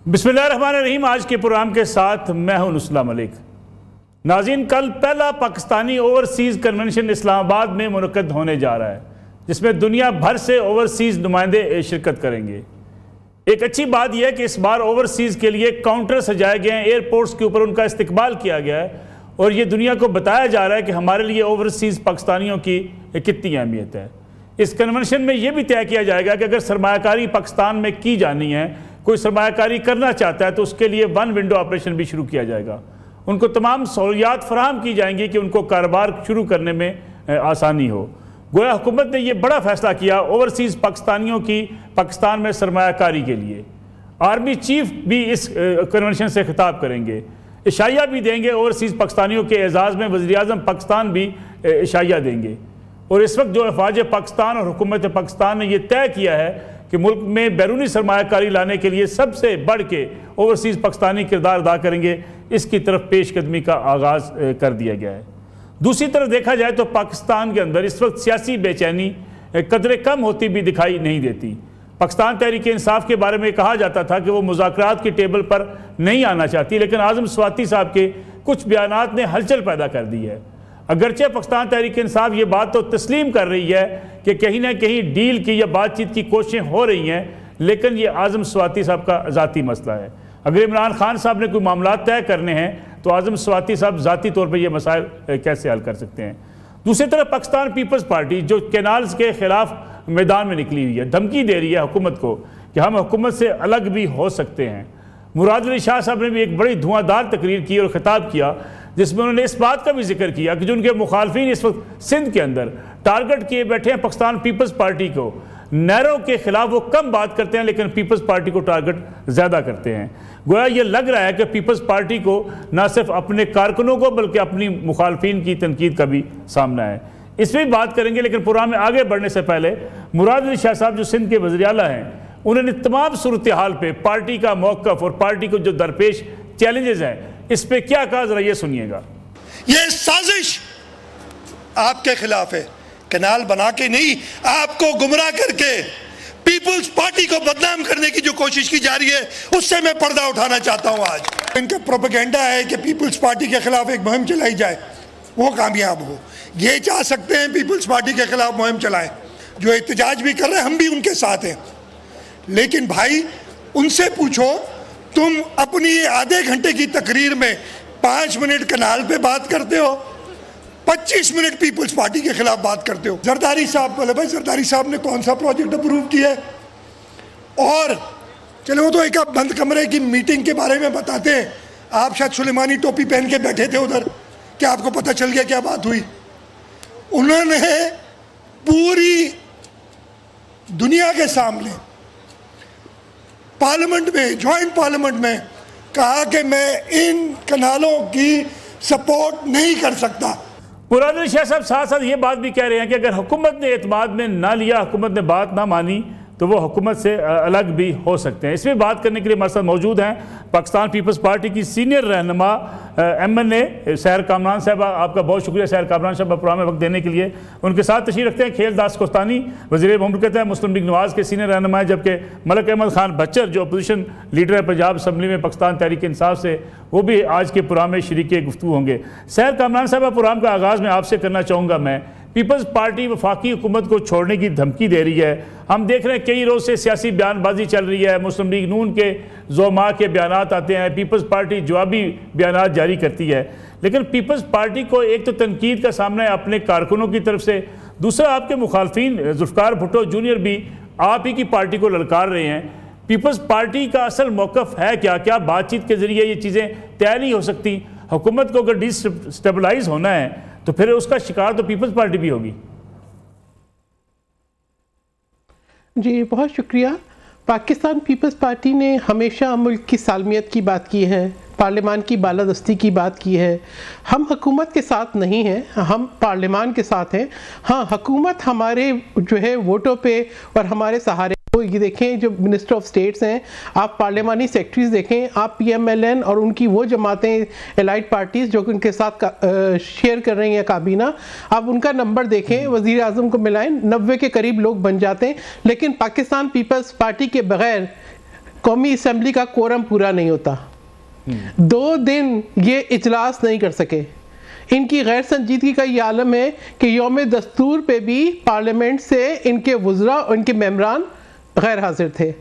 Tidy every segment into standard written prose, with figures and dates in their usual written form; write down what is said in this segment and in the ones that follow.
बिस्मिल्लाहिर्रहमानिर्रहीम। आज के प्रोग्राम के साथ मैं हूं नुस्ला मलिक। नाज़रीन, कल पहला पाकिस्तानी ओवरसीज़ कन्वेंशन इस्लामाबाद में मुनक़्क़द होने जा रहा है, जिसमें दुनिया भर से ओवरसीज़ नुमाइंदे शिरकत करेंगे। एक अच्छी बात यह है कि इस बार ओवरसीज़ के लिए काउंटर सजाए गए हैं, एयरपोर्ट्स के ऊपर उनका इस्तकबाल किया गया है और ये दुनिया को बताया जा रहा है कि हमारे लिए ओवरसीज़ पाकिस्तानियों की कितनी अहमियत है। इस कन्वेंशन में यह भी तय किया जाएगा कि अगर सरमायाकारी पाकिस्तान में की जानी है, कोई सरमायाकारी करना चाहता है, तो उसके लिए वन विंडो ऑपरेशन भी शुरू किया जाएगा। उनको तमाम सहूलियात फराहम की जाएंगी कि उनको कारोबार शुरू करने में आसानी हो। गोया हुकूमत ने यह बड़ा फैसला किया ओवरसीज़ पाकिस्तानियों की पाकिस्तान में सरमायाकारी के लिए। आर्मी चीफ भी इस कन्वेंशन से खिताब करेंगे, इशाया भी देंगे। ओवरसीज़ पाकिस्तानियों के एजाज़ में वज़ीर आज़म पाकिस्तान भी इशाया देंगे। और इस वक्त जो अफवाज पाकिस्तान और हुकूमत पाकिस्तान ने यह तय किया है कि मुल्क में बैरूनी सरमायाकारी लाने के लिए सबसे बढ़ के ओवरसीज़ पाकिस्तानी किरदार अदा करेंगे, इसकी तरफ पेशकदमी का आगाज़ कर दिया गया है। दूसरी तरफ देखा जाए तो पाकिस्तान के अंदर इस वक्त सियासी बेचैनी कदरे कम होती भी दिखाई नहीं देती। पाकिस्तान तहरीक इंसाफ के बारे में कहा जाता था कि वो मुज़ाकरात की टेबल पर नहीं आना चाहती, लेकिन आज़म स्वाति साहब के कुछ बयानात ने हलचल पैदा कर दी है। अगरचे पाकिस्तान तहरीक इंसाफ ये बात तो तस्लीम कर रही है कि कहीं ना कहीं डील की या बातचीत की कोशिशें हो रही हैं, लेकिन ये आज़म स्वाति साहब का ज़ाती मसला है। अगर इमरान खान साहब ने कोई मामला तय करने हैं तो आज़म स्वाति साहब ज़ाती तौर पर यह मसाइल कैसे हल कर सकते हैं। दूसरी तरफ पाकिस्तान पीपल्स पार्टी जो कैनाल्स के ख़िलाफ़ मैदान में निकली हुई है, धमकी दे रही है हुकूमत को कि हम हुकूमत से अलग भी हो सकते हैं। मुराद अली शाह साहब ने भी एक बड़ी धुआंधार तकरीर की और ख़िताब किया, जिसमें उन्होंने इस बात का भी जिक्र किया कि जो उनके मुखालफिन इस वक्त सिंध के अंदर टारगेट किए बैठे हैं पाकिस्तान पीपल्स पार्टी को, नहरों के खिलाफ वो कम बात करते हैं लेकिन पीपल्स पार्टी को टारगेट ज़्यादा करते हैं। गोया ये लग रहा है कि पीपल्स पार्टी को न सिर्फ अपने कारकुनों को बल्कि अपनी मुखालफिन की तनकीद का भी सामना है। इस पर भी बात करेंगे, लेकिन प्रोग्राम में आगे बढ़ने से पहले मुराद अली शाह साहब जो सिंध के वज़ीर आला हैं, उन्होंने तमाम सूरत हाल पे पार्टी का मौक़िफ़ और पार्टी को जो दरपेश चैलेंजेस हैं इस पे क्या कहा, जरा ये सुनिएगा। ये साजिश आपके खिलाफ है, कैनाल बना के नहीं, आपको गुमराह करके पीपल्स पार्टी को बदनाम करने की जो कोशिश की जा रही है उससे मैं पर्दा उठाना चाहता हूं। आज इनका प्रोपेगेंडा है कि पीपल्स पार्टी के खिलाफ एक मुहिम चलाई जाए, वो कामयाब हो। ये चाह सकते हैं पीपल्स पार्टी के खिलाफ मुहिम चलाएं, जो एहतजाज भी कर रहे हैं, हम भी उनके साथ हैं। लेकिन भाई उनसे पूछो, तुम अपनी आधे घंटे की तकरीर में 5 मिनट कनाल पे बात करते हो, 25 मिनट पीपल्स पार्टी के खिलाफ बात करते हो। जरदारी साहब बोले, भाई जरदारी साहब ने कौन सा प्रोजेक्ट अप्रूव किया है? और चलो वो तो एक आप बंद कमरे की मीटिंग के बारे में बताते हैं, आप शायद सुलेमानी टोपी पहन के बैठे थे उधर, क्या आपको पता चल गया क्या बात हुई? उन्होंने पूरी दुनिया के सामने पार्लियामेंट में, जॉइंट पार्लियामेंट में कहा कि मैं इन कनालों की सपोर्ट नहीं कर सकता। मुराद अली शाह साहब साथ साथ ये बात भी कह रहे हैं कि अगर हुकूमत ने एतमाद में ना लिया, हुकूमत ने बात ना मानी, तो वो हुकूमत से अलग भी हो सकते हैं। इसमें बात करने के लिए हमारे साथ मौजूद हैं पाकिस्तान पीपल्स पार्टी की सीनियर रहनुमा MNA सैर कामरान साहब। आपका बहुत शुक्रिया सैर कामरान साहब प्रोग्राम में वक्त देने के लिए। उनके साथ तशरीफ रखते हैं खेल दास कोस्तानी, वज़ीर मुमलिकत है मुस्लिम लीग नवाज़ के सीनियर रहनुमा है, जबकि मलिक अहमद खान बच्चर जो अपोजिशन लीडर है पंजाब असम्बली में पाकिस्तान तहरीक इंसाफ से, वो भी आज के प्रोग्राम में शरीक गुफ्तगू होंगे। सैर कामरान साहब प्रोग्राम का आगाज़ में आपसे करना चाहूँगा मैं। पीपल्स पार्टी वफाकी हुकूमत को छोड़ने की धमकी दे रही है। हम देख रहे हैं कई रोज़ से सियासी बयानबाजी चल रही है, मुस्लिम लीग नून के ज़ोमा के बयानात आते हैं, पीपल्स पार्टी जवाबी बयानात जारी करती है। लेकिन पीपल्स पार्टी को एक तो तनकीद का सामना है अपने कारकुनों की तरफ से, दूसरा आपके मुखालफिन जुल्फ़िकार भुट्टो जूनियर भी आप ही की पार्टी को ललकार रहे हैं। पीपल्स पार्टी का असल मौक़िफ़ है क्या? क्या बातचीत के ज़रिए ये चीज़ें तय नहीं हो सकती? हुकूमत को अगर डिस्टेबलाइज होना है तो फिर उसका शिकार तो पीपल्स पार्टी भी होगी। जी बहुत शुक्रिया। पाकिस्तान पीपल्स पार्टी ने हमेशा मुल्क की सालमियत की बात की है, पार्लियामान की बालादस्ती की बात की है। हम हुकूमत के साथ नहीं हैं, हम पार्लियामान के साथ हैं। हाँ, हुकूमत हमारे जो है वोटों पे और हमारे सहारे, ये देखें जो मिनिस्टर ऑफ स्टेट्स हैं, आप पार्लियामानी सेक्रेटरीज देखें, आप PMLN और उनकी वो जमातें एलाइड पार्टीज़ जो उनके साथ शेयर कर रही हैं काबीना, आप उनका नंबर देखें, वज़ीर आज़म को मिलाएं, 90 के करीब लोग बन जाते हैं। लेकिन पाकिस्तान पीपल्स पार्टी के बगैर कौमी असम्बली का कोरम पूरा नहीं होता। 2 दिन ये इजलास नहीं कर सके। इनकी गैर संजीदगी का ये आलम है कि यौम दस्तूर पे भी पार्लियामेंट से इनके वज़रा और इनके मेंबरान गैर हाजिर थे।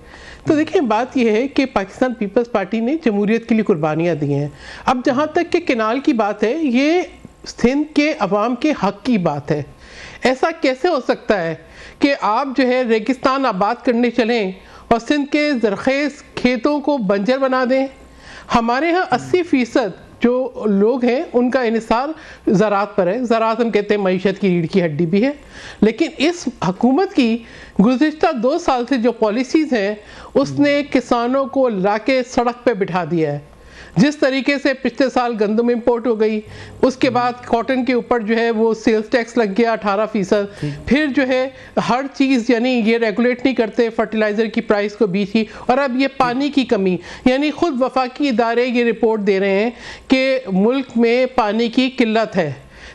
तो देखिए, बात यह है कि पाकिस्तान पीपल्स पार्टी ने जमहूरियत के लिए कुर्बानियाँ दी हैं। अब जहाँ तक कि किनाल की बात है, ये सिंध के अवाम के हक़ की बात है। ऐसा कैसे हो सकता है कि आप जो है रेगिस्तान आबाद करने चलें और सिंध के ज़रख़ेज़ खेतों को बंजर बना दें? हमारे यहाँ 80% जो लोग हैं उनका इन्हिसार ज़राअत पर है। ज़राअत हम कहते हैं मईशत की रीढ़ की हड्डी भी है। लेकिन इस हुकूमत की गुज़िश्ता 2 साल से जो पॉलिसीज़ हैं उसने किसानों को लाके सड़क पे बिठा दिया है। जिस तरीके से पिछले साल गंदम इंपोर्ट हो गई, उसके बाद कॉटन के ऊपर जो है वो सेल्स टैक्स लग गया 18%। फिर जो है हर चीज़ यानी ये रेगुलेट नहीं करते फर्टिलाइज़र की प्राइस को बीच ही, और अब ये पानी की कमी, यानी ख़ुद वफाकी इदारे ये रिपोर्ट दे रहे हैं कि मुल्क में पानी की किल्लत है।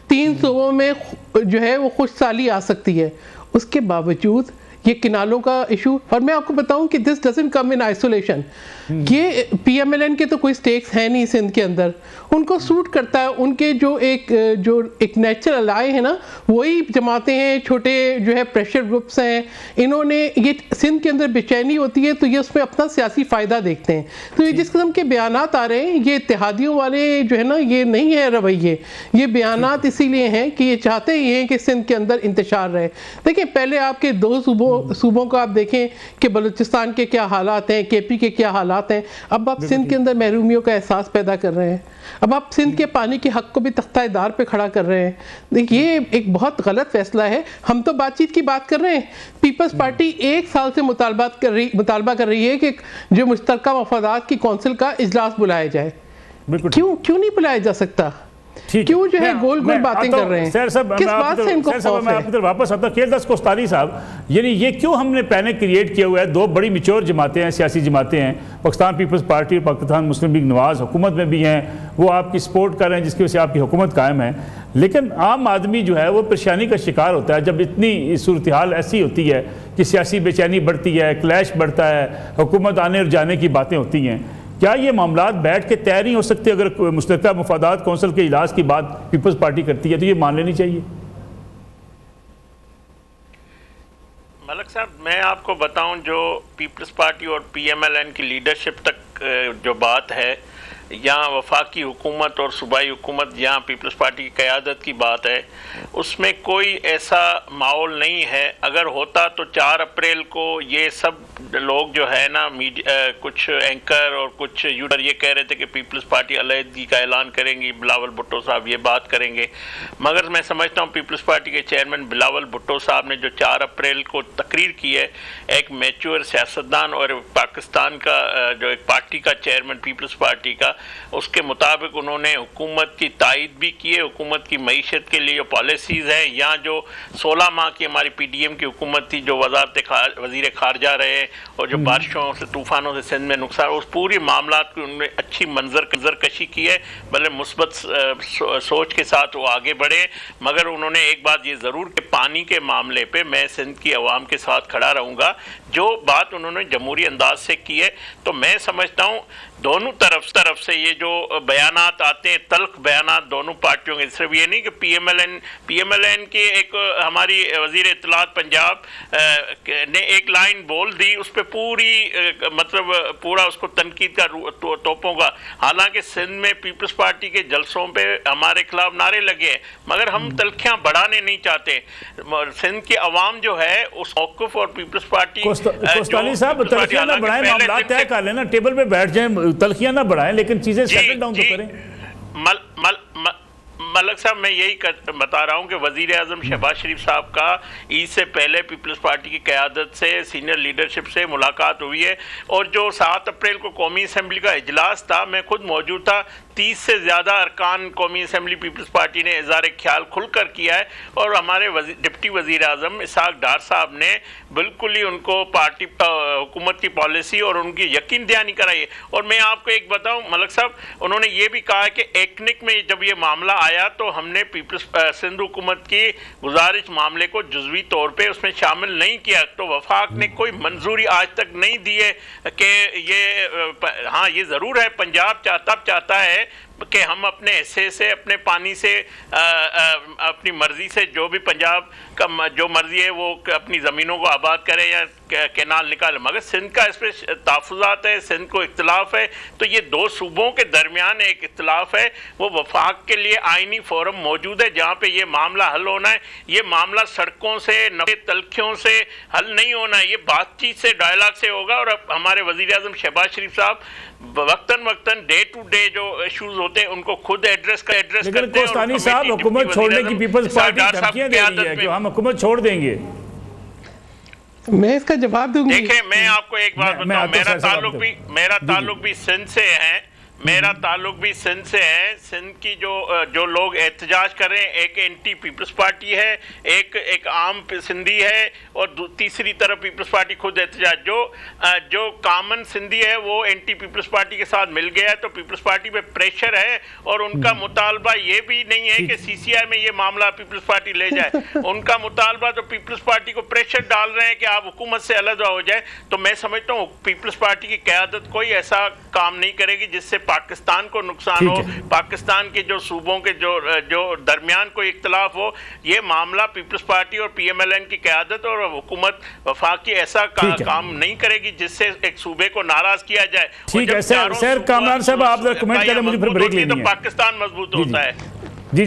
3 सूबों में जो है वो खुशहाली आ सकती है। उसके बावजूद ये किनालों का इशू, और मैं आपको बताऊं कि this doesn't come in isolation. ये पीएमएलएन के तो कोई स्टेक्स है नहीं सिंध के अंदर, उनको सूट करता है उनके जो एक नेचुरल अलाय है ना, वही जमाते हैं, छोटे जो है प्रेशर ग्रुप्स हैं। इन्होंने ये सिंध के अंदर बेचैनी होती है तो ये उसमें अपना सियासी फ़ायदा देखते हैं। तो ये जिस किस्म के बयानात आ रहे हैं, ये इत्तेहादियों वाले जो है ना, ये नहीं है रवैये। ये बयानात इसीलिए हैं कि ये चाहते ही हैं कि सिंध के अंदर इंतशार रहे। देखिए, पहले आपके 2 सूबों को आप देखें कि बलूचिस्तान के क्या हालात हैं, केपी के क्या हालात हैं। अब आप सिंध के अंदर महरूमियों का एहसास पैदा कर रहे हैं। अब आप सिंध के पानी के हक को भी तख्ता-ए-दार पे खड़ा कर रहे हैं। देखिए, ये एक बहुत गलत फैसला है। हम तो बातचीत की बात कर रहे हैं। पीपल्स पार्टी 1 साल से मुतालबा कर रही है कि जो मुश्तरका मफादात की कौंसिल का इजलास बुलाया जाए। क्यों नहीं बुलाया जा सकता? क्यों जो है गोल गोल बातें कर रहे हैं? किस बात से इनको खौफ है? मैं आपकी तरफ वापस आता हूं। खेलदास कोस्तानी साहब, यानी ये क्यों हमने पैनिक क्रिएट किया हुआ है? 2 बड़ी मैच्योर जमातें हैं, सियासी जमातें हैं, पाकिस्तान पीपल्स पार्टी और पाकिस्तान मुस्लिम लीग नवाज हुकूमत में भी हैं, वो आपकी सपोर्ट कर रहे हैं, जिसकी वजह से आपकी हुकूमत कायम है। लेकिन आम आदमी जो है वो परेशानी का शिकार होता है जब इतनी सूरत हाल ऐसी होती है कि सियासी बेचैनी बढ़ती है, क्लैश बढ़ता है, हुकूमत आने और जाने की बातें होती हैं। क्या ये मामलात बैठ के तय नहीं हो सकते? अगर मुश्तरका मफादात कौंसिल के इजलास की बात पीपल्स पार्टी करती है तो ये मान लेनी चाहिए। मलक साहब, मैं आपको बताऊं, जो पीपल्स पार्टी और पीएमएलएन की लीडरशिप तक जो बात है, यहाँ वफाकी हुकूमत और सूबाई हुकूमत, यहाँ पीपल्स पार्टी की क़यादत की बात है, उसमें कोई ऐसा माहौल नहीं है। अगर होता तो 4 अप्रैल को ये सब लोग जो है ना, कुछ एंकर और कुछ यूटर ये कह रहे थे कि पीपल्स पार्टी अलहदगी का ऐलान करेंगी, बिलावल भुट्टो साहब ये बात करेंगे। मगर मैं समझता हूँ पीपल्स पार्टी के चेयरमैन बिलावल भुट्टो साहब ने जो 4 अप्रैल को तकरीर की है, एक मैच्योर सियासतदान और पाकिस्तान का जो एक पार्टी का चेयरमैन पीपल्स पार्टी का, उसके मुताबिक उन्होंने हुकूमत की तायद भी की है। हुकूमत की मईशत के लिए पॉलिसीज़ हैं, यहाँ जो 16 माह की हमारी पीडीएम की हुकूमत थी, जो वज़ीर खारजा रहे और जो बारिशों से तूफ़ानों से सिंध में नुकसान, उस पूरी मामलात की उन्होंने अच्छी मंजरकशी की है। भले मुस्बत सोच के साथ वो आगे बढ़े, मगर उन्होंने एक बात ये ज़रूर कि पानी के मामले पे मैं सिंध की अवाम के साथ खड़ा रहूँगा। जो बात उन्होंने जमहूरी अंदाज से की है, तो मैं समझता हूँ दोनों तरफ से ये जो बयानात आते हैं, तल्ख बयानात दोनों पार्टियों के, सिर्फ ये नहीं कि पीएमएलएन की एक हमारी वज़ीर इत्तलात पंजाब ने एक लाइन बोल दी, उस पर मतलब पूरा उसको तनकीद का तोपों का। हालांकि सिंध में पीपल्स पार्टी के जलसों पे हमारे खिलाफ नारे लगे हैं, मगर हम तलखियाँ बढ़ाने नहीं चाहते। सिंध की आवाम जो है उस मौक़िफ़ और पीपल्स पार्टी कोस्तानी साहब, तलखियाँ ना बढ़ाएं, मामला तय कर लेना, टेबल पे बैठ जाएं, तलखियाँ ना बढ़ाएं, लेकिन चीजें सेटल डाउन तो करें। मलक साहब, मैं यही बता रहा हूँ कि वज़ीर आज़म शहबाज शरीफ साहब का ईद से पहले पीपल्स पार्टी की क़यादत से, सीनियर लीडरशिप से मुलाकात हुई है, और जो 7 अप्रैल को कौमी असम्बली का इजलास था, मैं खुद मौजूद था। 30 से ज़्यादा अरकान कौमी असम्बली पीपल्स पार्टी ने इज़हार ख्याल खुलकर किया है, और हमारे डिप्टी वज़ीर आज़म इसहाक डार साहब ने बिल्कुल ही उनको पार्टी हुकूमत की पॉलिसी और उनकी यकीन दहानी कराई है। और मैं आपको एक बताऊँ मलक साहब, उन्होंने ये भी कहा है कि एकनिक में जब ये मामला आया आया तो हमने पीपल्स सिंध हुकूमत की गुजारिश मामले को जुज़वी तौर पे उसमें शामिल नहीं किया। तो वफाक ने कोई मंजूरी आज तक नहीं दी है कि ये हाँ ये ज़रूर है पंजाब चाहता है कि हम अपने हिस्से से अपने पानी से अपनी मर्जी से जो भी पंजाब का जो मर्जी है वो अपनी ज़मीनों को आबाद करें या कैनाल निकाले, मगर सिंध का इस पर तहफ़्फ़ुज़ात है, सिंध को इख्तिलाफ़ है। तो ये दो सूबों के दरमियान एक इख्तिलाफ़ है, वो वफाक के लिए आइनी फोरम मौजूद है जहाँ पे ये मामला हल होना है। ये मामला सड़कों से नफ़े तलखियों से हल नहीं होना है, ये बातचीत से डायलॉग से होगा। और अब हमारे वज़ीर-ए-आज़म शहबाज शरीफ साहब वक्तन डे टू डे जो इश्यूज होते हैं उनको खुद एड्रेस करते हैं। लेकिन कोस्तानी साहब हुकूमत छोड़ने की पीपल्स पार्टी धमकियां दे रही है कि हम हुकूमत छोड़ देंगे। मैं इसका जवाब दूंगी। देखिए मैं आपको एक बात बताऊं, मेरा ताल्लुक भी सिंध से है, मेरा ताल्लुक भी सिंध से है। सिंध की जो लोग एहतजाज कर रहे हैं, एक एंटी पीपल्स पार्टी है, एक आम सिंधी है और तीसरी तरफ पीपल्स पार्टी खुद एहतजाज। जो कॉमन सिंधी है वो एंटी पीपल्स पार्टी के साथ मिल गया है, तो पीपल्स पार्टी पे प्रेशर है और उनका मुतालबा ये भी नहीं है कि सीसीआई में ये मामला पीपल्स पार्टी ले जाए। उनका मुतालबा तो पीपल्स पार्टी को प्रेशर डाल रहे हैं कि आप हुकूमत से अलग हो जाए। तो मैं समझता हूँ पीपल्स पार्टी की क़यादत कोई ऐसा काम नहीं करेगी जिससे पाकिस्तान को नुकसान हो, पाकिस्तान के जो सूबों के जो दरमियान कोई इख्तिलाफ हो। ये मामला पीपल्स पार्टी और पीएमएलएन की क़यादत और हुकूमत वफाकी ऐसा काम नहीं करेगी जिससे एक सूबे को नाराज किया जाए। ठीक है सर कामरान साहब आप कमेंट करें, मुझे फिर ब्रेक लेनी है। तो पाकिस्तान मजबूत होता है। जी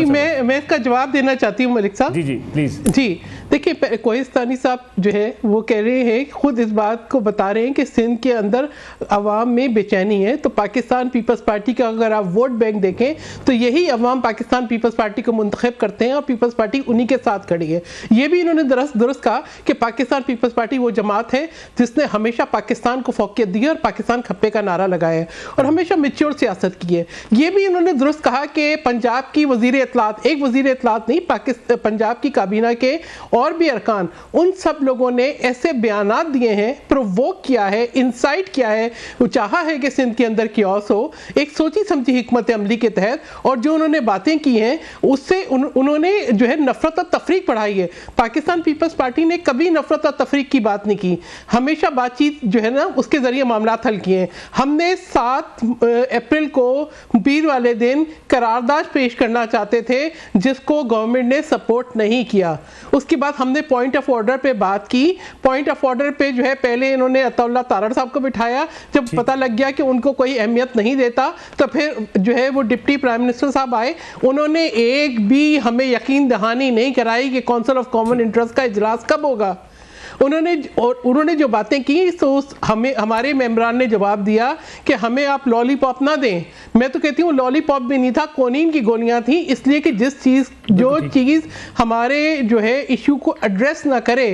मैं इसका जवाब देना चाहती हूँ मलिक साहब। जी प्लीज। जी देखिए कोहिस्तानी साहब जो है वो कह रहे हैं, खुद इस बात को बता रहे हैं कि सिंध के अंदर अवाम में बेचैनी है। तो पाकिस्तान पीपल्स पार्टी का अगर आप वोट बैंक देखें तो यही अवाम पाकिस्तान पीपल्स पार्टी को मुंतखब करते हैं और पीपल्स पार्टी उन्हीं के साथ खड़ी है। ये भी इन्होंने दुरुस्त कहा कि पाकिस्तान पीपल्स पार्टी वो जमात है जिसने हमेशा पाकिस्तान को फौकियत दी है और पाकिस्तान खप्पे का नारा लगाया है और हमेशा मैच्योर सियासत की है। ये भी इन्होंने दुरुस्त कहा कि पंजाब की वजीर इत्तलात, एक वजीर इत्तलात नहीं, पंजाब की काबीना के और भी अरकान, उन सब लोगों ने ऐसे बयानात दिए हैं, प्रोवोक किया है, इंसाइट किया है, वो चाहा है कि सिंध के अंदर कियोस हो एक सोची समझी हिकमत अमली के तहत। और जो उन्होंने बातें की हैं उससे उन्होंने जो है नफरत और तफरीक बढ़ाई है। पाकिस्तान पीपल्स पार्टी ने कभी नफरत और तफरीक की बात नहीं की, हमेशा बातचीत जो है ना उसके जरिए मामला हल किए। हमने 7 अप्रैल को पीर वाले दिन करारदाद पेश करना चाहते थे जिसको गवर्नमेंट ने सपोर्ट नहीं किया। उसके बाद हमने पॉइंट ऑफ ऑर्डर पे बात की। पॉइंट ऑफ ऑर्डर पे जो है पहले इन्होंने अताउल्लाह तारड़ साहब को बिठाया, जब पता लग गया कि उनको कोई अहमियत नहीं देता तो फिर जो है वो डिप्टी प्राइम मिनिस्टर साहब आए। उन्होंने एक भी हमें यकीन दहानी नहीं कराई कि काउंसिल ऑफ कॉमन इंटरेस्ट का इजलास कब होगा। उन्होंने जो बातें की तो हमारे मेंबरान ने जवाब दिया कि हमें आप लॉलीपॉप ना दें। मैं तो कहती हूँ लॉलीपॉप भी नहीं था, कोनीन की गोलियां थी, इसलिए कि जो चीज़ हमारे जो है इशू को एड्रेस ना करे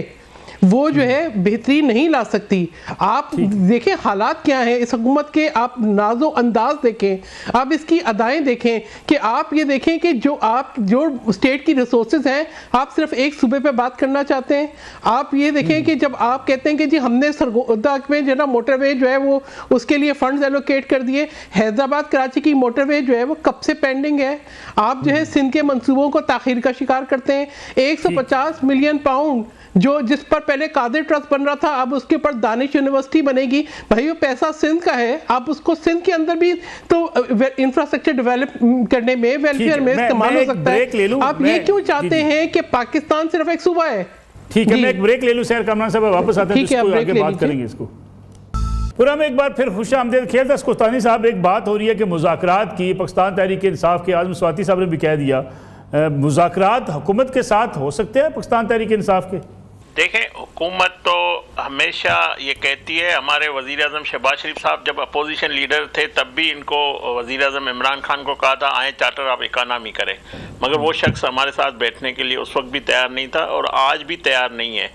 वो जो है बेहतरीन नहीं ला सकती। आप देखें हालात क्या हैं इस हुकूमत के, आप नाजो अंदाज देखें, आप इसकी अदाएं देखें कि आप ये देखें कि जो स्टेट की रिसोर्सेज हैं आप सिर्फ एक सूबे पे बात करना चाहते हैं। आप ये देखें कि जब आप कहते हैं कि जी हमने सरगोदा में जो है ना मोटरवे जो है वो उसके लिए फंड्स एलोकेट कर दिए, हैदराबाद कराची की मोटरवे जो है वो कब से पेंडिंग है। आप जो है सिंध के मंसूबों को ताखीर का शिकार करते हैं। 150 मिलियन पाउंड जिस पर पहले कादिर ट्रस्ट बन रहा था अब उसके ऊपर दानिश यूनिवर्सिटी बनेगी। भाई वो पैसा सिंध का है, आप उसको सिंध के अंदर भी तो इंफ्रास्ट्रक्चर डेवलप करने में वेलफेयर में इस्तेमाल हो सकता है। आप ये क्यों चाहते हैं कि पाकिस्तान सिर्फ एक सूबा है? ठीक है मैं एक ब्रेक ले लूं सैर कामरान साहब, वापस आते हैं तो आगे बात करेंगे इसको पूरा। में एक बार फिर खुश आमदेद खेलदास कोस्तानी साहब, एक बात हो रही है कि मुज़ाकरात की पाकिस्तान तहरीक इंसाफ के आज़म स्वाति साहब ने भी कह दिया मुज़ाकरात हुकूमत के साथ हो सकते हैं पाकिस्तान तहरीक इंसाफ के। देखें हुकूमत तो हमेशा ये कहती है, हमारे वज़ीर आज़म शहबाज शरीफ साहब जब अपोजिशन लीडर थे तब भी इनको वज़ीर आज़म इमरान खान को कहा था आए चार्टर आप इकानमी करें, मगर वो शख्स हमारे साथ बैठने के लिए उस वक्त भी तैयार नहीं था और आज भी तैयार नहीं है।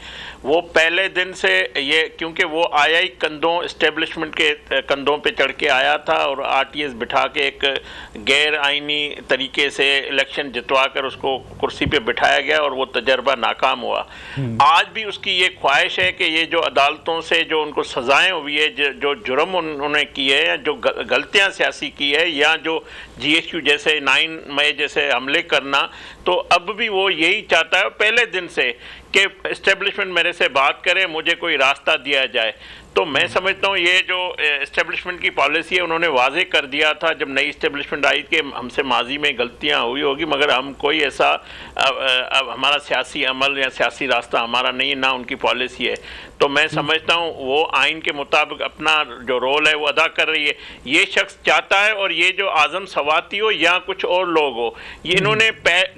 वो पहले दिन से ये, क्योंकि वो आया ही कंधों इस्टेब्लिशमेंट के कंधों पे चढ़ के आया था और आरटीएस बिठा के एक गैर आइनी तरीके से इलेक्शन जितवा कर उसको कुर्सी पे बिठाया गया और वो तजर्बा नाकाम हुआ। आज भी उसकी ये ख्वाहिश है कि ये जो अदालतों से जो उनको सजाएं हुई है, जो जुर्म उन्होंने किए हैं, जो गलतियां सियासी की है, या जो GSU जैसे 9 मई जैसे हमले करना, तो अब भी वो यही चाहता है पहले दिन से कि इस्टेब्लिशमेंट मेरे से बात करे, मुझे कोई रास्ता दिया जाए। तो मैं समझता हूँ ये जो इस्टेब्लिशमेंट की पॉलिसी है उन्होंने वाजे कर दिया था जब नई इस्टेब्लिशमेंट आई कि हमसे माजी में गलतियाँ हुई होगी, मगर हम कोई ऐसा अब हमारा सियासी अमल या सियासी रास्ता हमारा नहीं है, ना उनकी पॉलिसी है। तो मैं समझता हूँ वो आइन के मुताबिक अपना जो रोल है वो अदा कर रही है। ये शख्स चाहता है, और ये जो आज़म सवाती हो या कुछ और लोग हो, ये इन्होंने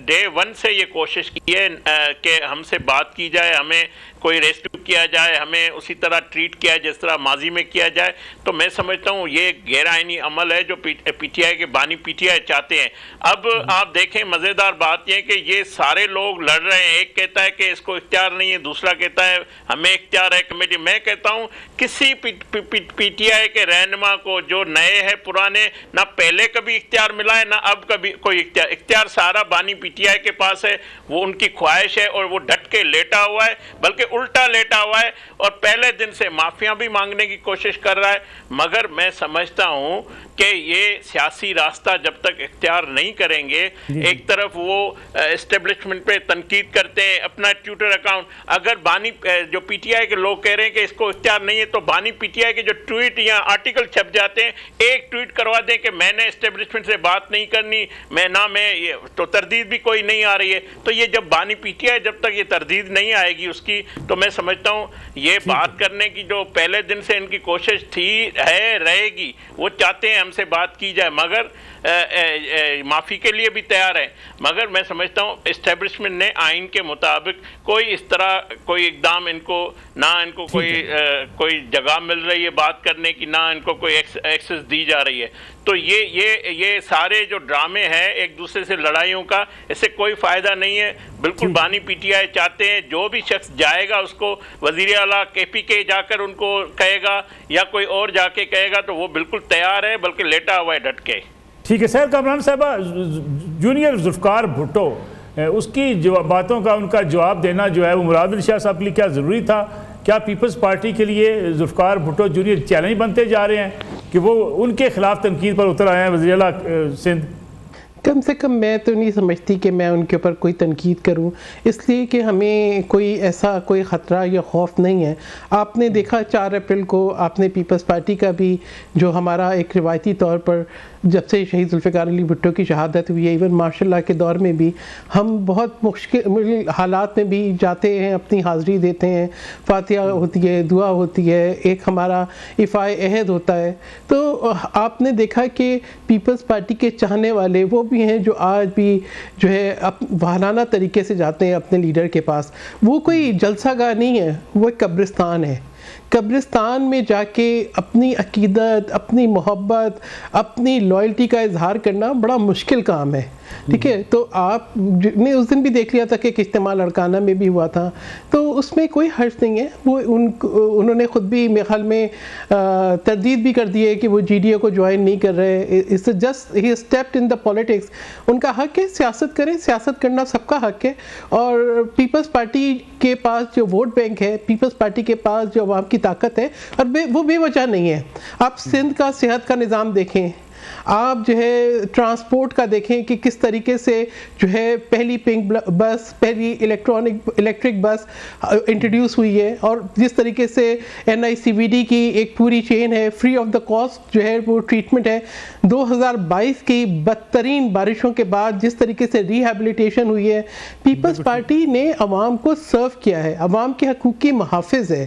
डे 1 से ये कोशिश की है कि हमसे बात की जाए, हमें कोई रेस्क्यू किया जाए, हमें उसी तरह ट्रीट किया जाए जिस तरह माजी में किया जाए। तो मैं समझता हूँ ये गैर आइनी अमल है जो PTI के बानी PTI चाहते हैं। अब आप देखें, मज़ेदार बात यह है कि ये सारे लोग लड़ रहे हैं। एक कहता है कि इसको इख्तियार नहीं है, दूसरा कहता है हमें इख्तियार है कमेटी। मैं कहता हूँ किसी PTI के रहनुमा को, जो नए हैं पुराने, ना पहले कभी इख्तियार मिला है ना अब कभी कोई इख्तियार सारा बानी PTI के पास है। वो उनकी ख्वाहिश है और वो डट के लेटा हुआ है, बल्कि उल्टा लेटा हुआ है, और पहले दिन से माफिया भी मांगने की कोशिश कर रहा है। मगर मैं समझता हूं कि ये सियासी रास्ता जब तक इख्तियार नहीं करेंगे, एक तरफ वो एस्टेब्लिशमेंट पे तनकीद करते हैं अपना ट्विटर अकाउंट, अगर बानी जो PTI के लोग कह रहे हैं कि इसको इख्तियार नहीं है, तो बानी PTI के जो ट्वीट या आर्टिकल छप जाते हैं, एक ट्वीट करवा दें कि मैंने एस्टेब्लिशमेंट से बात नहीं करनी, मैं तो तरदीद भी कोई नहीं आ रही है। तो ये जब बानी PTI जब तक ये तरदीद नहीं आएगी उसकी, तो मैं समझता हूँ ये बात करने की जो पहले दिन से इनकी कोशिश थी है रहेगी। वो चाहते हैं हमसे बात की जाए, मगर माफ़ी के लिए भी तैयार है। मगर मैं समझता हूँ इस्टेब्लिशमेंट ने आइन के मुताबिक कोई इस तरह कोई इकदाम इनको कोई जगह मिल रही है बात करने की, ना इनको कोई एक्सेस दी जा रही है। तो ये सारे जो ड्रामे हैं एक दूसरे से लड़ाइयों का, इससे कोई फ़ायदा नहीं है। बिल्कुल बानी PTI चाहते हैं जो भी शख्स जाएगा उसको वज़ीर आला KPK जाकर उनको कहेगा या कोई और जाके कहेगा, तो वो बिल्कुल तैयार है, बल्कि लेटा हुआ है डट के। ठीक है सर। कामरान साहबा, जूनियर जुल्फ़िकार भुट्टो, उसकी बातों का उनका जवाब देना जो है वो मुराद अली शाह साहब के लिए क्या ज़रूरी था? क्या पीपल्स पार्टी के लिए जुल्फ़िकार भुट्टो जूनियर चैलेंज बनते जा रहे हैं कि वो उनके खिलाफ तनकीद पर उतर आए हैं वज़ीर आला सिंध? कम से कम मैं तो नहीं समझती कि मैं उनके ऊपर कोई तनकीद करूं, इसलिए कि हमें कोई ऐसा कोई ख़तरा या खौफ नहीं है। आपने देखा 4 अप्रैल को आपने पीपल्स पार्टी का भी जो हमारा एक रिवायती तौर पर जब से शहीद जुल्फ़िकार अली भुट्टो की शहादत हुई है, इवन मार्शल लॉ के दौर में भी हम बहुत मुश्किल हालात में भी जाते हैं, अपनी हाज़िरी देते हैं, फातिहा होती है, दुआ होती है, एक हमारा इफ़ाए अहद होता है। तो आपने देखा कि पीपल्स पार्टी के चाहने वाले वो भी हैं जो आज भी जो है वाराना तरीके से जाते हैं अपने लीडर के पास। वो कोई जलसागाह नहीं है, वो एक कब्रिस्तान है। कब्रिस्तान में जाके अपनी अकीदत, अपनी मोहब्बत, अपनी लॉयल्टी का इजहार करना बड़ा मुश्किल काम है। ठीक है, तो आपने उस दिन भी देख लिया था कि इज्तिमा लड़काना में भी हुआ था, तो उसमें कोई हर्ज नहीं है। वो उन्होंने ख़ुद भी मेरे ख्याल में तरदीद भी कर दी है कि वो GDA को ज्वाइन नहीं कर रहे। It's just he stepped in the politics. उनका हक है, सियासत करें, सियासत करना सबका हक है। और पीपल्स पार्टी के पास जो वोट बैंक है, पीपल्स पार्टी के पास जो अवाम की ताकत है, और वो बेवजह नहीं है। आप सिंध का सेहत का निज़ाम देखें, आप जो है ट्रांसपोर्ट का देखें कि किस तरीके से जो है पहली पिंक बस, पहली इलेक्ट्रिक बस इंट्रोड्यूस हुई है, और जिस तरीके से NICVD की एक पूरी चेन है, फ्री ऑफ द कॉस्ट जो है वो ट्रीटमेंट है। 2022 की बदतरीन बारिशों के बाद जिस तरीके से रिहेबिलिटेशन हुई है, पीपल्स पार्टी ने अवाम को सर्व किया है, अवाम के हकूक़ की मुहाफ़िज़ है।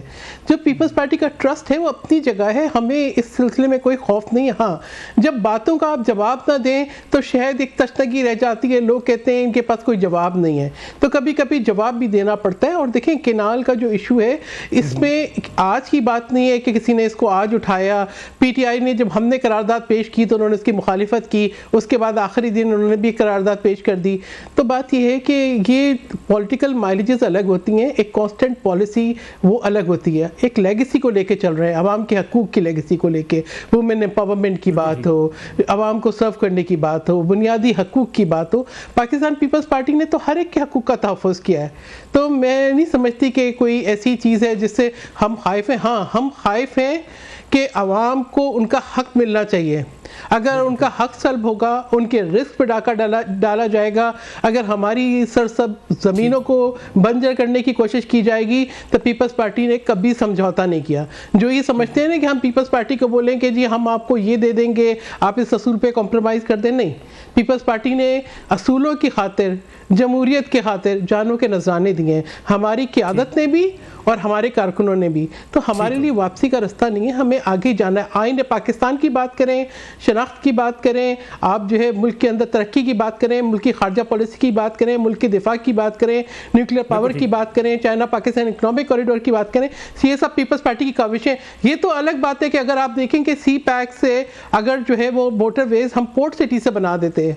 जो पीपल्स पार्टी का ट्रस्ट है वो अपनी जगह है, हमें इस सिलसिले में कोई खौफ नहीं है। हाँ, जब बातों का आप जवाब ना दें तो शायद एक तशनगी रह जाती है, लोग कहते हैं इनके पास कोई जवाब नहीं है, तो कभी कभी जवाब भी देना पड़ता है। और देखें केनाल का जो इशू है इसमें आज की बात नहीं है कि किसी ने इसको आज उठाया। पीटीआई ने जब हमने करारदाद पेश की तो उन्होंने इसकी मुखालिफत की, उसके बाद आखिरी दिन उन्होंने भी करारदाद पेश कर दी। तो बात यह है कि ये पॉलिटिकल माइलेजेस अलग होती हैं, एक कांस्टेंट पॉलिसी वो अलग होती है, एक लेगेसी को लेके चल रहे हैं, आवाम के हकूक़ की लेगेसी को लेके, वुमेन एम्पावरमेंट की बात हो, आवाम को सर्व करने की बात हो, बुनियादी हकूक़ की बात हो। पाकिस्तान पीपल्स पार्टी ने तो हर एक के हकूक़ का तहफ़्फ़ुज़ किया है, तो मैं नहीं समझती कि कोई ऐसी चीज़ है जिससे हम खाइफ हैं। हाँ, हम खाइफ हैं कि आवाम को उनका हक मिलना चाहिए। अगर उनका हक सल्ब होगा, उनके रिस्क पे डाका डाला जाएगा, अगर हमारी सरसब ज़मीनों को बंजर करने की कोशिश की जाएगी, तो पीपल्स पार्टी ने कभी समझौता नहीं किया। जो ये समझते हैं ना कि हम पीपल्स पार्टी को बोलें कि जी हम आपको ये दे देंगे, आप इस असूल पे कॉम्प्रोमाइज़ कर दें, नहीं। पीपल्स पार्टी ने असूलों की खातिर, जमहूरियत के खातिर जानों के नजराने दिए हैं, हमारी क़यादत ने भी और हमारे कारकुनों ने भी। तो हमारे लिए वापसी का रास्ता नहीं है, हमें आगे जाना है। आइन पाकिस्तान की बात करें, शनाख्त की बात करें, आप जो है मुल्क के अंदर तरक्की की बात करें, मुल्क की खारजा पॉलिसी की बात करें, मुल्क के दिफा की बात करें, न्यूक्लियर पावर की बात करें, चाइना पाकिस्तान इकोनॉमिक कॉरिडोर की बात करें, ये सब पीपल्स पार्टी की काविशें। ये तो अलग बात है कि अगर आप देखें कि सी पैक से अगर जो है वो मोटरवेज हम पोर्ट सिटी से बना देते हैं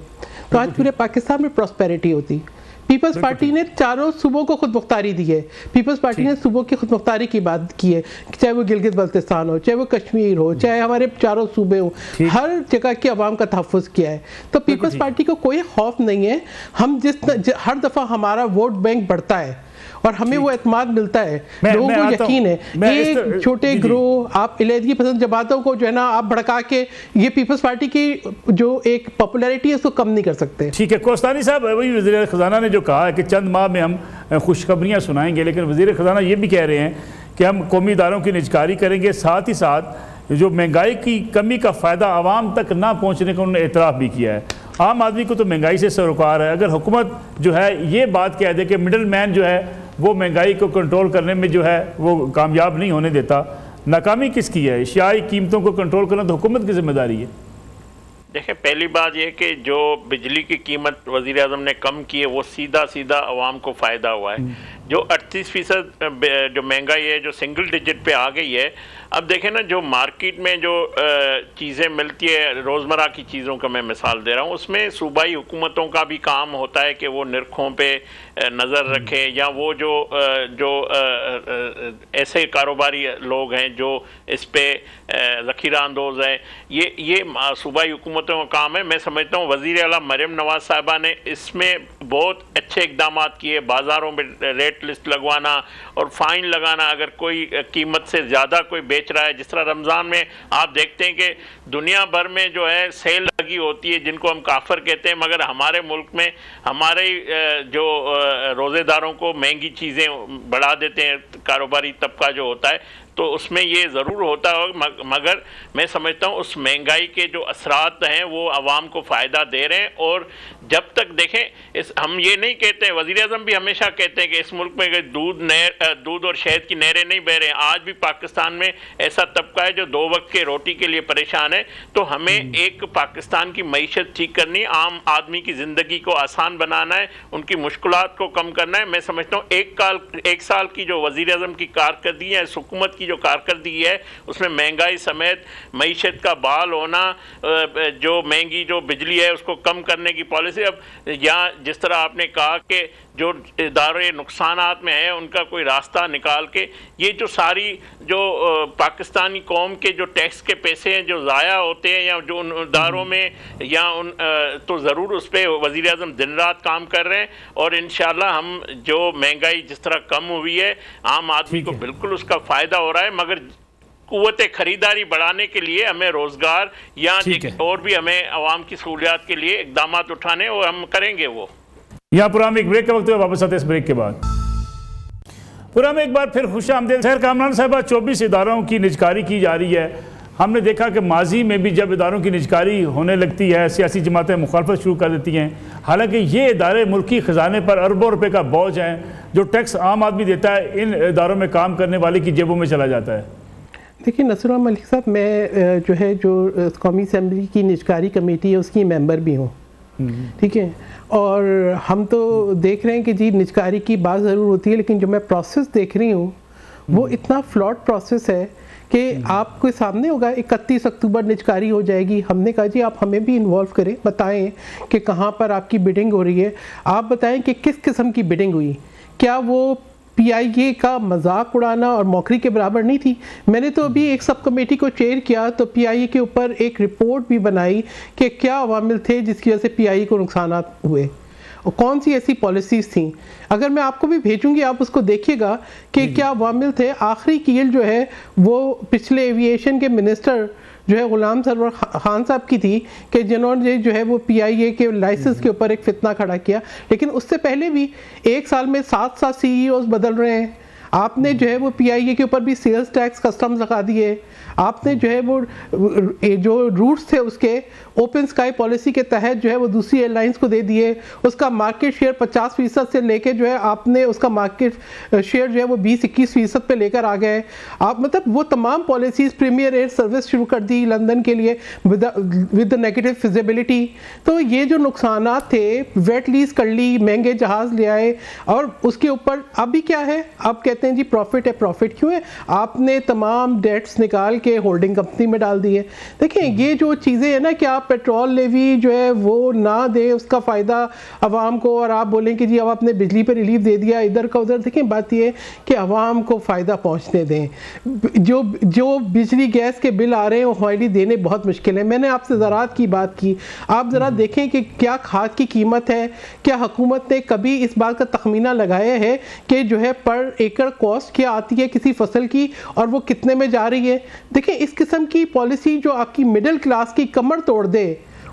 तो आज पूरे पाकिस्तान में प्रॉस्पेरिटी होती। पीपल्स पार्टी ने चारों सूबों को खुद मुख्तारी दी है। पीपल्स पार्टी ने सूबों की खुद मुख्तारी की बात की है, चाहे वो गिलगित बल्तिस्तान हो, चाहे वो कश्मीर हो, चाहे हमारे चारों सूबे हो, हर जगह के अवाम का तहफ़्फ़ुज़ किया है। तो पीपल्स पार्टी को कोई खौफ नहीं है। हम हर दफ़ा हमारा वोट बैंक बढ़ता है और हमें वो एतमाद मिलता है, लोगों को यकीन है। ये छोटे ग्रोह, आप इलायदगी पसंद जमातों को जो है ना आप भड़का के ये पीपल्स पार्टी की जो एक पॉपुलैरिटी है उसको कम नहीं कर सकते। ठीक है कोस्तानी साहब, वही वज़ीर ख़ज़ाना ने जो कहा है कि चंद माह में हम खुशखबरियाँ सुनाएंगे, लेकिन वज़ीर ख़ज़ाना ये भी कह रहे हैं कि हम कौमी इदारों की निजकारी करेंगे, साथ ही साथ जो महंगाई की कमी का फ़ायदा आवाम तक ना पहुँचने का उन्होंने एतराफ़ भी किया है। आम आदमी को तो महंगाई से सरोकार है, अगर हुकूमत जो है ये बात कह दे कि मिडल मैन जो है वो महंगाई को कंट्रोल करने में जो है वो कामयाब नहीं होने देता, नाकामी किसकी है? एशियाई कीमतों को कंट्रोल करना तो हुकूमत की जिम्मेदारी है। देखिए, पहली बात यह कि जो बिजली की कीमत वज़ीर आज़म ने कम की है वो सीधा सीधा आवाम को फ़ायदा हुआ है। जो 38% जो महंगाई है जो सिंगल डिजिट पे आ गई है। अब देखें ना, जो मार्केट में जो चीज़ें मिलती है, रोज़मर्रा की चीज़ों का मैं मिसाल दे रहा हूँ, उसमें सूबाई हुकूमतों का भी काम होता है कि वो निर्खों पे नज़र रखें, या वो जो ऐसे कारोबारी लोग हैं जो इस पे ज़ख़ीरा अंदोज़ हैं, ये सूबाई हुकूमतों का काम है। मैं समझता हूँ वज़ीर आला मरियम नवाज़ साहिबा ने इसमें बहुत अच्छे इक़दाम किए, बाज़ारों में रेट लिस्ट लगवाना और फ़ाइन लगाना अगर कोई कीमत से ज़्यादा कोई बेच रहा है। जिस तरह रमज़ान में आप देखते हैं कि दुनिया भर में जो है सेल लगी होती है जिनको हम काफर कहते हैं, मगर हमारे मुल्क में हमारे जो रोज़ेदारों को महंगी चीज़ें बढ़ा देते हैं कारोबारी तबका जो होता है, तो उसमें ये ज़रूर होता है। मगर मैं समझता हूँ उस महंगाई के जो असरात हैं वो आवाम को फ़ायदा दे रहे हैं। और जब तक देखें, हम ये नहीं कहते हैं, वज़ीर आज़म भी हमेशा कहते हैं कि इस मुल्क में दूध और शहद की नहरें नहीं बह रहे हैं। आज भी पाकिस्तान में ऐसा तबका है जो 2 वक्त के रोटी के लिए परेशान है। तो हमें एक पाकिस्तान की मईशत ठीक करनी, आम आदमी की ज़िंदगी को आसान बनाना है, उनकी मुश्किलात को कम करना है। मैं समझता हूँ एक साल की जो वज़ीर आज़म की कारकर्दगी है, इस हुकूमत की जो कारकर्दगी है, उसमें महंगाई समेत मईशत का बहाल होना, जो महंगी जो बिजली है उसको कम करने की पॉलिसी। अब यहाँ जिस तरह आपने कहा कि जो इदारे नुकसानात में हैं उनका कोई रास्ता निकाल के, ये जो सारी जो पाकिस्तानी कौम के जो टैक्स के पैसे हैं जो ज़ाया होते हैं या जो उन इदारों में या उन तो ज़रूर उस पर वज़ीर आज़म दिन रात काम कर रहे हैं। और इंशाअल्लाह हम जो महंगाई जिस तरह कम हुई है, आम आदमी को बिल्कुल उसका फ़ायदा हो रहा है। मगर कुव्वत खरीदारी बढ़ाने के लिए हमें रोज़गार या और भी हमें आवाम की सहूलियात के लिए इक़दाम उठाने, और हम करेंगे वो। यहाँ पुराने एक ब्रेक का वक्त है, वापस आते हैं इस ब्रेक के बाद। पूरा में एक बार फिर खुशामदीद। खैर कामरान साहबा, 24 इदारों की निजकारी की जा रही है। हमने देखा कि माजी में भी जब इदारों की निजकारी होने लगती है, सियासी जमातें मुखालफत शुरू कर देती हैं। हालांकि ये इदारे मुल्की ख़जाने पर अरबों रुपए का बोझ हैं, जो टैक्स आम आदमी देता है इन इदारों में काम करने वाले की जेबों में चला जाता है। देखिए नसीरुल्लाह मलिक साहब, मैं जो है जो कौमी असम्बली की निजकारी कमेटी है उसकी मेंबर भी हूँ, ठीक है। और हम तो देख रहे हैं कि जी निजकारी की बात ज़रूर होती है, लेकिन जो मैं प्रोसेस देख रही हूँ वो इतना फ्लॉड प्रोसेस है कि आपके सामने होगा 31 अक्टूबर निजकारी हो जाएगी। हमने कहा जी आप हमें भी इन्वॉल्व करें, बताएं कि कहाँ पर आपकी बिडिंग हो रही है, आप बताएं कि किस किस्म की बिडिंग हुई, क्या वो PIA का मजाक उड़ाना और मौकरी के बराबर नहीं थी। मैंने तो अभी एक सब कमेटी को चेयर किया तो PIA के ऊपर एक रिपोर्ट भी बनाई कि क्या अवामिल थे जिसकी वजह से PIA को नुकसान हुए और कौन सी ऐसी पॉलिसीज़ थी। अगर मैं आपको भी भेजूंगी आप उसको देखिएगा कि क्या अवामिल थे। आखिरी कील जो है वो पिछले एविएशन के मिनिस्टर जो है गुलाम सरवर खान साहब की थी कि जिन्होंने जो है वो PIA के लाइसेंस के ऊपर एक फितना खड़ा किया, लेकिन उससे पहले भी एक साल में 7 CEOs बदल रहे हैं। आपने जो है वो PIA के ऊपर भी सेल्स टैक्स कस्टम्स लगा दिए, आपने जो है वो जो रूट्स थे उसके ओपन स्काई पॉलिसी के तहत जो है वो दूसरी एयरलाइंस को दे दिए, उसका मार्केट शेयर 50% से लेके जो है आपने उसका मार्केट शेयर जो है वो 20-21% पे लेकर आ गए आप। मतलब वो तमाम पॉलिसीज़, प्रीमियर एयर सर्विस शुरू कर दी लंदन के लिए विद नेगेटिव फिजिबिलिटी। तो ये जो नुकसानात थे, वेट लीज कर ली, महंगे जहाज़ ले आए और उसके ऊपर अभी क्या है, आप कहते हैं जी प्रॉफिट है। प्रॉफिट क्यों है? आपने तमाम डेट्स निकाल के होल्डिंग कंपनी में डाल दिए। देखिए ये जो चीज़ें हैं ना कि आप पेट्रोल लेवी जो है वो ना दे उसका फ़ायदा आवाम को और आप बोलें कि जी अब आपने बिजली पे रिलीफ दे दिया इधर का उधर। देखिए बात ये है कि आवाम को फ़ायदा पहुंचने दें। जो बिजली गैस के बिल आ रहे हैं वो हमारी देने बहुत मुश्किल है। मैंने आपसे ज़राअत की बात की, आप ज़रा देखें कि क्या खाद की कीमत है, क्या हुकूमत ने कभी इस बात का तखमीना लगाया है कि जो है पर एकड़ कॉस्ट क्या आती है किसी फसल की और वो कितने में जा रही है। देखिए इस किस्म की पॉलिसी जो आपकी मिडिल क्लास की कमर तोड़ दे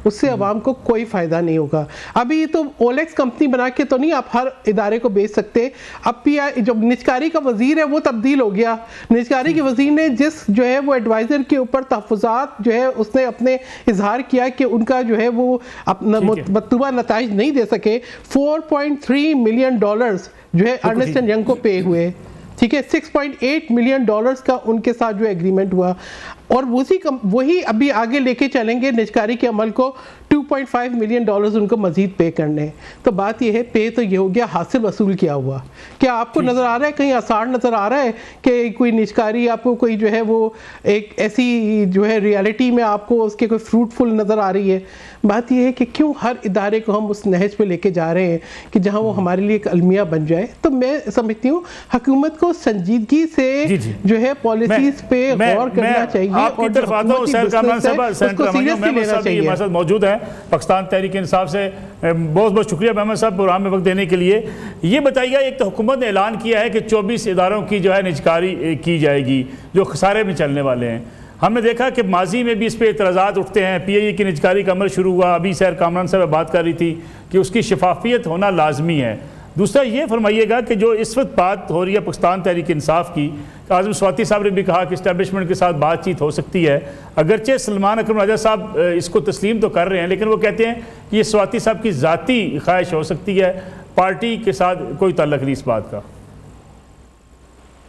उससे आवाम को कोई फ़ायदा नहीं होगा। अभी तो ओलेक्स कंपनी बना के तो नहीं आप हर इदारे को बेच सकते। अब जो निजकारी का वजीर है वो तब्दील हो गया। निजकारी के वजीर ने जिस जो है वो एडवाइज़र के ऊपर तहफ़्फ़ुज़ात जो है उसने अपने इजहार किया कि उनका जो है वो अपना मतलूबा नताइज नहीं दे सके। $4.3 मिलियन जो है अर्नेस्ट एंड यंग को पे हुए, ठीक है। $6.8 मिलियन का उनके साथ जो एग्रीमेंट हुआ और वही अभी आगे लेके चलेंगे निजकारी के अमल को। $2.5 मिलियन उनको मजीद पे करने। तो बात यह है पे तो ये हो गया, हासिल वसूल किया हुआ। क्या आपको नज़र आ रहा है, कहीं आसार नज़र आ रहा है कि कोई निजकारी आपको कोई जो है वो एक ऐसी जो है रियलिटी में आपको उसके कोई फ्रूटफुल नज़र आ रही है? बात यह है कि क्यों हर इदारे को हम उस नहज पे लेके जा रहे हैं कि जहाँ वो हमारे लिए एक अलमिया बन जाए। तो मैं समझती हूँ हुकूमत को संजीदगी से जो है पॉलिसीज पे गौर करना चाहिए। आपकी तरफ आता हूं सैयद कामरान साहब मौजूद हैं पाकिस्तान तहरीक इंसाफ से। बहुत बहुत शुक्रिया महमद साहब प्रोग्राम में वक्त देने के लिए। ये बताइएगा, एक तो हुकूमत ने ऐलान किया है कि 24 इदारों की जो है निजकारी की जाएगी जो खसारे में चलने वाले हैं। हमने देखा कि माजी में भी इस पर एतराज़ात उठते हैं। PIA की निजकारी का अमल शुरू हुआ, अभी सैयद कामरान साहब बात कर रही थी कि उसकी शफाफियत होना लाजमी है। दूसरा ये फरमाइएगा कि जो इस वक्त बात हो रही है पाकिस्तान तहरीक इंसाफ की, आज़म स्वाति साहब ने भी कहा कि इस्टेब्लिशमेंट के साथ बातचीत हो सकती है। अगरचे सलमान अकरम राजा साहब इसको तस्लीम तो कर रहे हैं, लेकिन वो कहते हैं कि ये स्वाति साहब की ज़ाती ख्वाहिश हो सकती है, पार्टी के साथ कोई ताल्लुक नहीं इस बात का।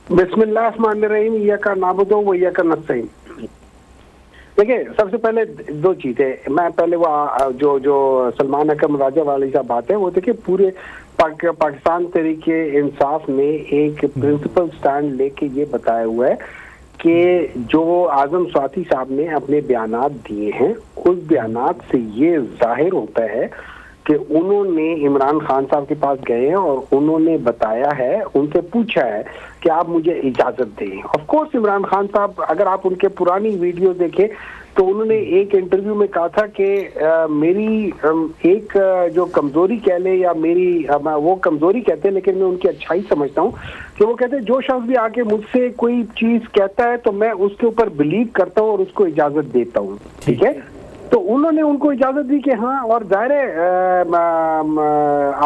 बिस्मिल्लाहिर्रहमानिर्रहीम, इय्याका नाबुदु व इय्याका नस्तईन। देखिए सबसे पहले दो चीज़ें, मैं पहले वो जो सलमान अकरम राजा वाली साहब बात है वो देखिए पूरे पाकिस्तान तहरीके इंसाफ ने एक प्रिंसिपल स्टैंड लेके ये बताया हुआ है कि जो आज़म स्वाति साहब ने अपने बयानात दिए हैं उस बयानात से ये जाहिर होता है कि उन्होंने इमरान खान साहब के पास गए हैं और उन्होंने बताया है, उनसे पूछा है कि आप मुझे इजाज़त दें। ऑफ कोर्स इमरान खान साहब, अगर आप उनके पुरानी वीडियो देखें तो उन्होंने एक इंटरव्यू में कहा था कि मेरी एक जो कमज़ोरी कह ले या मेरी वो कमज़ोरी कहते हैं लेकिन मैं उनकी अच्छाई समझता हूँ कि वो कहते हैं जो शख्स भी आके मुझसे कोई चीज़ कहता है तो मैं उसके ऊपर बिलीव करता हूँ और उसको इजाज़त देता हूँ, ठीक है। तो उन्होंने उनको इजाज़त दी कि हाँ, और जाहिर है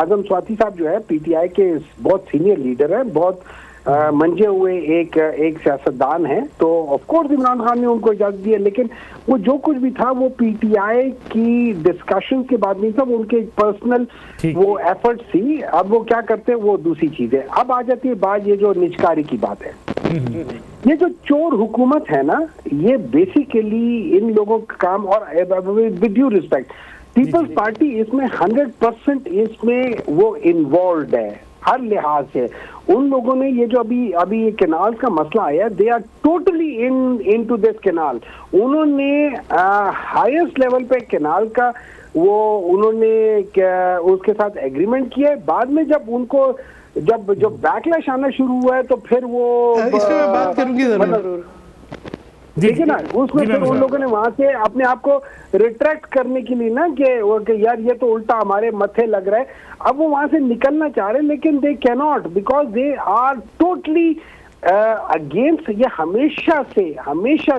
आज़म स्वाति साहब जो है PTI के बहुत सीनियर लीडर हैं, बहुत मंजे हुए एक सियासतदान है। तो ऑफ कोर्स इमरान खान ने उनको इजाज़त दी है, लेकिन वो जो कुछ भी था वो PTI की डिस्कशन के बाद नहीं था, वो उनके पर्सनल वो एफर्ट्स थी। अब वो क्या करते हैं वो दूसरी चीज़ है। अब आ जाती है बात ये जो निजकारी की बात है। ये जो चोर हुकूमत है ना, ये बेसिकली इन लोगों का काम, और with due respect peoples party इसमें 100% इसमें वो इन्वॉल्व है हर लिहाज से। उन लोगों ने ये जो अभी ये कैनाल का मसला आया, they are totally into this canal. उन्होंने हाईएस्ट लेवल पे कैनाल का उन्होंने उसके साथ एग्रीमेंट किया है। बाद में जब उनको जो बैकलैश आना शुरू हुआ है तो फिर वो इसमें मैं बात करूंगी जरूर, ठीक है ना, उसमें फिर उन लोगों ने वहां से अपने आप को रिट्रैक्ट करने के लिए ना कि यार ये तो उल्टा हमारे मथे लग रहा है, अब वो वहां से निकलना चाह रहे हैं, लेकिन they cannot because they are totally against. ये हमेशा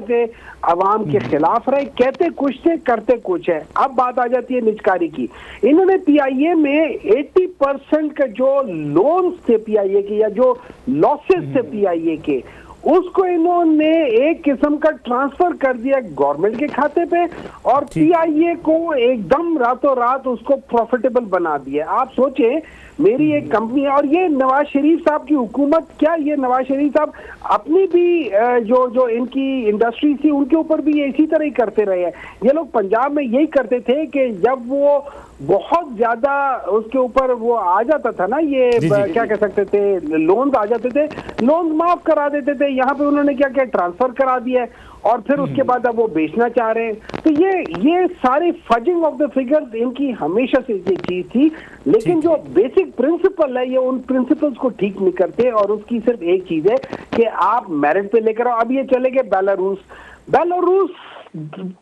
से अवाम के खिलाफ रहे, कहते कुछ थे करते कुछ है। अब बात आ जाती है निजकारी की। इन्होंने पीआईए में 80% का जो लोन्स थे पीआईए के या जो लॉसेस थे पीआईए के, उसको इन्होंने एक किस्म का ट्रांसफर कर दिया गवर्नमेंट के खाते पे, और पीआईए को एकदम रातों रात उसको प्रॉफिटेबल बना दिया। आप सोचें, मेरी एक कंपनी है, और ये नवाज शरीफ साहब की हुकूमत, क्या ये नवाज शरीफ साहब अपनी भी जो इनकी इंडस्ट्री थी उनके ऊपर भी इसी तरह ही करते रहे हैं। ये लोग पंजाब में यही करते थे कि जब वो बहुत ज्यादा उसके ऊपर वो आ जाता था ना, ये क्या कह सकते थे, लोन्स आ जाते थे, लोन्स माफ करा देते थे। यहाँ पे उन्होंने क्या क्या ट्रांसफर करा दिया है, और फिर उसके बाद अब वो बेचना चाह रहे हैं। तो ये सारी फजिंग ऑफ द फिगर्स इनकी हमेशा से ये चीज थी, लेकिन जो बेसिक प्रिंसिपल है ये उन प्रिंसिपल्स को ठीक नहीं करते। और उसकी सिर्फ एक चीज है कि आप मेरिट पे लेकर आओ। अब ये चले गए बेलारूस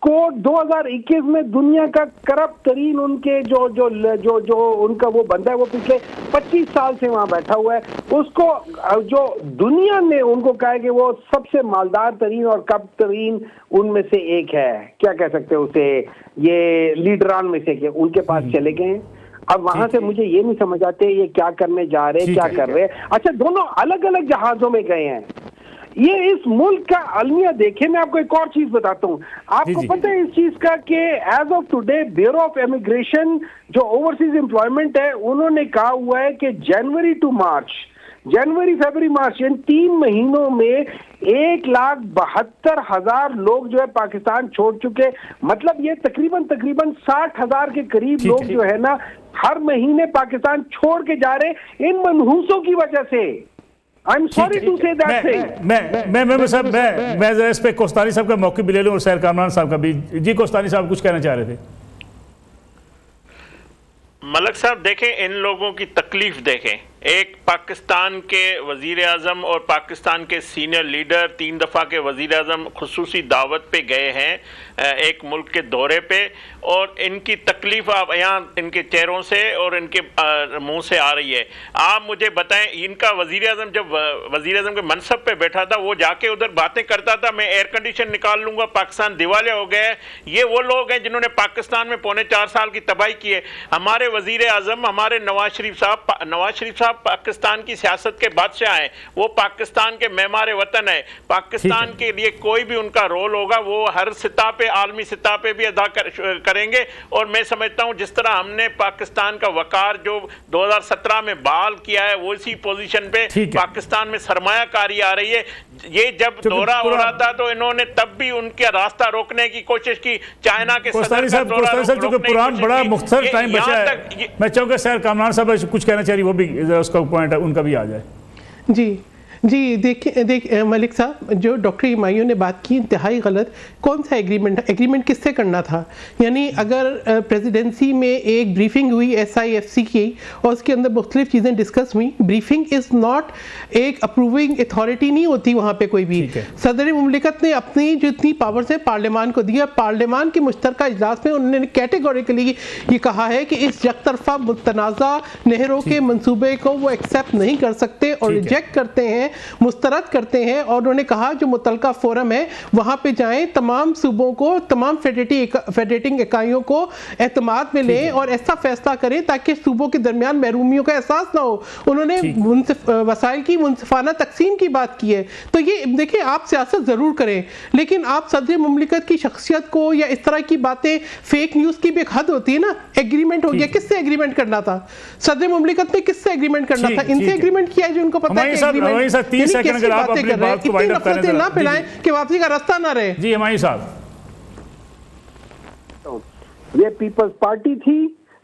को 2021 में दुनिया का करप्ट तरीन उनके जो उनका वो बंदा है, वो पिछले 25 साल से वहां बैठा हुआ है। उसको जो दुनिया ने उनको कहा है कि वो सबसे मालदार तरीन और करप्ट तरीन उनमें से एक है, क्या कह सकते हैं उसे, ये लीडरान में से, उनके पास चले गए हैं। अब वहां से मुझे ये नहीं समझ आते ये क्या करने जा रहे हैं, क्या कर रहे हैं। अच्छा, दोनों अलग अलग जहाजों में गए हैं। ये इस मुल्क का अलमिया देखे। मैं आपको एक और चीज बताता हूँ, आपको पता है इस चीज का कि as of today bureau of immigration जो ओवरसीज एम्प्लॉयमेंट है, उन्होंने कहा हुआ है कि जनवरी फरवरी मार्च इन 3 महीनों में 1,72,000 लोग जो है पाकिस्तान छोड़ चुके। मतलब ये तकरीबन 60,000 के करीब लोग जो है ना हर महीने पाकिस्तान छोड़ के जा रहे इन मनहूसों की वजह से। I'm sorry to say that thing। मैं जरा इस पे कोस्तानी साहब का मौके भी ले लूं और सैर कामरान साहब का भी। जी कोस्तानी साहब कुछ कहना चाह रहे थे। मलक साहब देखें, इन लोगों की तकलीफ देखें। एक पाकिस्तान के वजीर आज़म और पाकिस्तान के सीनियर लीडर 3 दफ़ा के वजीर आज़म खुसूसी दावत पे गए हैं एक मुल्क के दौरे पे, और इनकी तकलीफ आप यहाँ इनके चेहरों से और इनके मुंह से आ रही है। आप मुझे बताएं, इनका वजीर आज़म जब वजीर आज़म के मनसब पे बैठा था, वो जाके उधर बातें करता था, मैं एयर कंडीशन निकाल लूँगा, पाकिस्तान दिवालिया हो गया है। ये वो लोग हैं जिन्होंने पाकिस्तान में 4.25 साल की तबाही की है। हमारे वजीर आज़म, हमारे नवाज शरीफ साहब पाकिस्तान की सियासत के बादशाह हैं, वो पाकिस्तान के मेमार वतन है। पाकिस्तान के लिए कोई भी उनका रोल होगा वो हर सतह पे, आलमी सतह पे भी अदा करेंगे। और मैं समझता हूँ जिस तरह हमने पाकिस्तान का वकार जो 2017 में बहाल किया है, वो इसी पोजीशन पे पाकिस्तान में सरमायाकारी आ रही है। ये जब दौरा हो रहा था तो इन्होंने तब भी उनका रास्ता रोकने की कोशिश की, चाइना के सदर का दौरा रोकने की कोशिश की। बड़ा मुख्तसर टाइम बचा है, मैं चाहूँगा सैर कामरान साहब कुछ कहना चाहिए, वो भी उसका पॉइंट है उनका भी आ जाए। जी देखिए मलिक साहब, जो डॉक्टर इमाइयों ने बात की इंतहाई गलत। कौन सा एग्रीमेंट किससे करना था? यानी अगर प्रेसिडेंसी में एक ब्रीफिंग हुई SIFC की और उसके अंदर मुख्तलिफ चीज़ें डिस्कस हुई, ब्रीफिंग इज़ नॉट एक अप्रूविंग अथॉरिटी नहीं होती वहाँ पे कोई भी। सदर मुमलिकत ने अपनी जितनी पावर्स हैं पार्लियामान को दिया। पार्लियामान के मुश्तरका इजलास में उन्होंने कैटेगोरिकली ये कहा है कि इस यकतरफा मुतनाज़ा नहरों के मंसूबे को वो एक्सेप्ट नहीं कर सकते और रिजेक्ट करते हैं, मुस्तरद करते हैं। और उन्होंने कहा जो मुतलका फोरम है वहां पे जाएं, तमाम सूबों को, तमाम फेडरेटिंग इकाइयों को एतमाद में लें और ऐसा फैसला करें ताकि सूबों के दरमियान महरूमियों का एहसास ना हो। उन्होंने वसाइल की मुनसिफाना तकसीम की बात की है। तो ये देखिए, आप सियासत जरूर करें, लेकिन आप सदर मुमलिकत की शख्सियत को या इस तरह की बातें, फेक न्यूज की भी एक हद होती है ना। एग्रीमेंट हो गया, किससे एग्रीमेंट करना था? सदर मुमलिकत ने किससे एग्रीमेंट करना था? इनसे एग्रीमेंट किया है जो उनको पता है। साहब 30 सेकंड अगर आप अपनी बात को वाइड अप करें ना पिलाएं कि वापसी का रास्ता ना रहे। जी हमारी साहब, ये पीपल्स पार्टी थी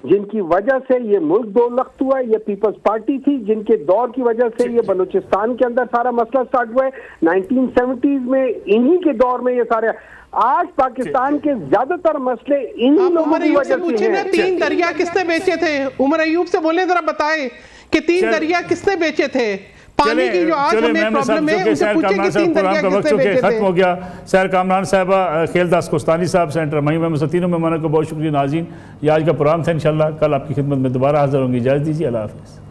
जिनकी वजह से ये मुल्क दो लख्त हुआ है। ये पीपल्स पार्टी थी जिनके दौर की वजह से ये बलूचिस्तान के अंदर सारा मसला स्टार्ट हुआ है 1970s में। इन्हीं के दौर में ये सारे आज पाकिस्तान के ज्यादातर मसले इन्हीं लोगों की वजह से हैं। 3 दरिया किसने बेचे थे? उमर अयूब से बोले जरा बताएं कि 3 दरिया किसने बेचे थे? पानी की जो आज हमें प्रॉब्लम है उनसे पूछे कि 3 दरिया किसने बेचे थे? खत्म हो गया। सैर कामरान साहबा, खेलदास कोस्तानी साहब, सेंटर मई में तीनों मेहमानों को बहुत शुक्रिया। नाज़रीन, ये आज का प्रोग्राम था। इंशाल्लाह कल आपकी खिदमत में दोबारा हाजिर होंगी। इजाज़त दीजिए, अल्लाह हाफ़िज़।